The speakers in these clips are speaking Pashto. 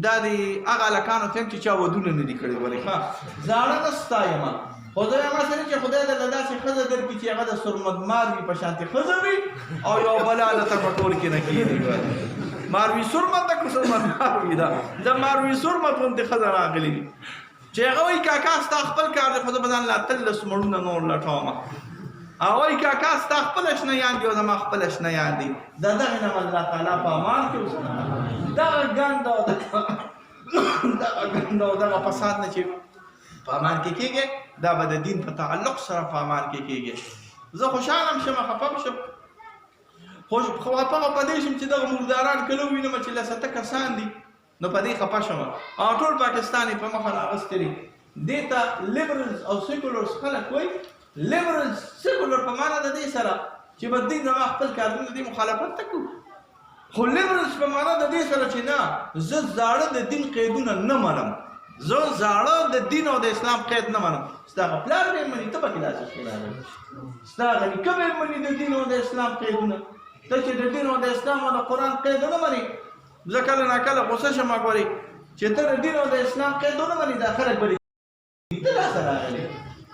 دا د هغه هلکانو ته یم چې چا ودونه نه دي کړي ولې ښه زاړه نه ستایمه خو زه یم هسې نه چې خدای درله داسې ښځه درکړي چې هغه د سورمدمار وي په شانتې ښځه وي او یو بله هلته په ټول کې نه کښېني ماروي سورمد ده که سورمدمار وي دا د ماروي سورمد غوندې ښځه راغلي وي چې هغه وایي کاکا ستا خپل کار دی خو زه به ځان له 18 مړونه نور لټومه او وایي کاکا ستا خپل اشنیان دي او زما خپل اشنیان دي د دغې نه به الله تعالی په امان کې دغه ګند او دغه فساد نه چې په امان کې کېږي دا به د دین په تعلق سره په امان کې کېږي زه خوشحاله هم شم خفه هم شم خو خفه په دې شم چې دغه مرداران کله ووینم چې لسته کسان دي نو په دې خفه شم او ټول پاکستان یې په مخه راغوستی دي دې ته لیبرلز او سیکولرز خلک وایي لیبرلز سیکولر په معنا د دې سره چې به دین زما خپل کارونه دې مخالفت ته کوو خو لیبرلز په معنا د دې سره چې نه زه زاړه د دین قیدونه نه منم زه زاړه د دین او د اسلام قید نه منم ستا هغه پلار به یې مني ته پکې داسې شی راغلی ستا هغه نیکه به یې مني د دین او د اسلام قیدونه ته چې د دین او د اسلام او د قرآن قید نه مني زه کله ناکله غوسه شم ګورې چې ته د دین او د اسلام قید ونه مني دا خلک به ته داسې راغلی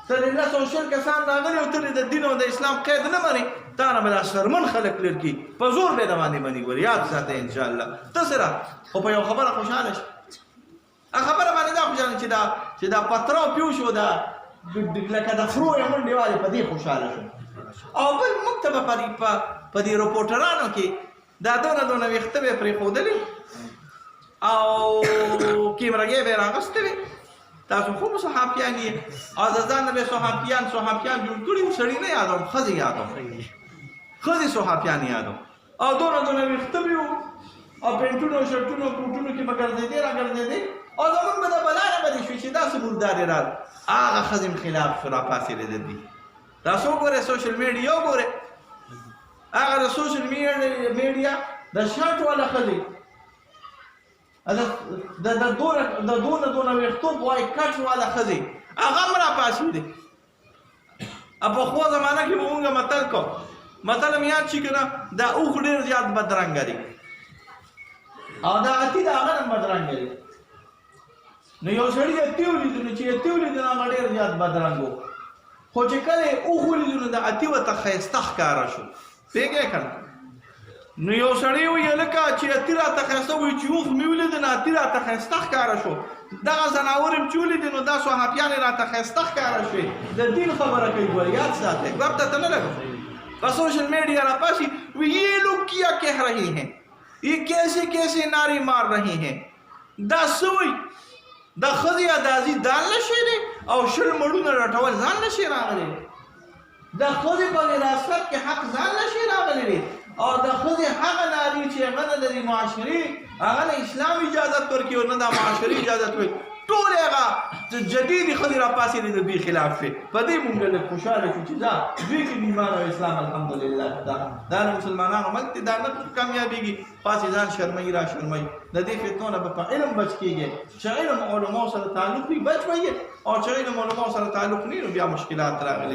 ته د 900 کسان راغلي او ته د دین او د اسلام قید نه مني تا نه به دا شرمن خلک لر کړي په زور به د باندې مني ګورې یاد ساته انشاءالله ته سره خو په یو خبره خوشحاله شي خبره باندې دا خوشحاله چې دا پترا پیو شو دا لکه د خرو یې منډې والې په دې خوشحاله شو او بل موږ ته به په دې رپورټرانو کې دا دونه ویښته به یې پرېښودلې او کیمرګې به یې راغوستې وې تاسو خو به صحافیان یې او د ځان نه به صحافیان جوړ کړي وو سړي نه یادوم ښځې یادوم ښځې صحافیان یادوم او دونه ویښته به وو او پینټونو شرټونو کوټونو کې به ګرځېدې راګرځېدې او زمونږ به د بلا نه بدې شوې چې داسې مردارې رال هغه ښځې خلاف شو راپاڅېدې د دې تاسو وګورئ سوشل میډیا وګورئ هغه د سوشل میډیا د شرټ والا ښځې د دونه ویښتوب وایي کټ والا ښځې هغه هم راپاڅېدې په پخوا زمانه کې به مونږ متل هم یاد شي که نه دا اوښ ډېر زیات بدرنګه دی او دا اتي د هغه نه بدرنګه دی نو یو سړي اتي ولیدو نو چې اتي ولیدو نو هغه ډېر زیات بدرنګ و خو چې کله یې اوښ ولیدو نو د اتي ورته ښایسته ښکاره شو پوهېږې که نه نو یو سړی وایي هلکه چې اتي راته ښایسته وایي چې اوښ مې ولیدو نو اتي راته ښایسته ښکاره شو دغه ځناور هم چې ولیدې نو دا صحافیان یې راته ښایسته ښکاره شوې د دین خبره کوي ګوره یاد ساتئ ګپ ته نه لګو په سوشل میډیا راپاسي وایي یہ لوگ کیا کہہ رہے ہیں یہ کیسے نعرے مار رہے ہیں دا سوی دا ښځې ادازي ځان نشي دی او شل مړونه راټول ځان نشي راغلی دا ښځې په وراثت کې حق ځان نشي راغلی دی او دا ښځې هغه ناري چې هغه نه لري معاشري هغه نه اسلام اجازت ورکوي او نه دا معاشري اجازت ورکوي ټول هغه جدیدې ښځې راپاڅېدې د دوی خلاف شوې په دې مونږ لږ خوشحاله شو چې دا دوی کې ایمان او اسلام الحمدلله دا د مسلمانانو ملک دی دا نه کامیابېږي پاسې ځان شرموي را شرموي د دې فتنو نه به په علم بچ کېږي چې علم علماو سره تعلق وي بچ وي او چې علم علماو سره تعلق نه وي نو بیا مشکلات راغلي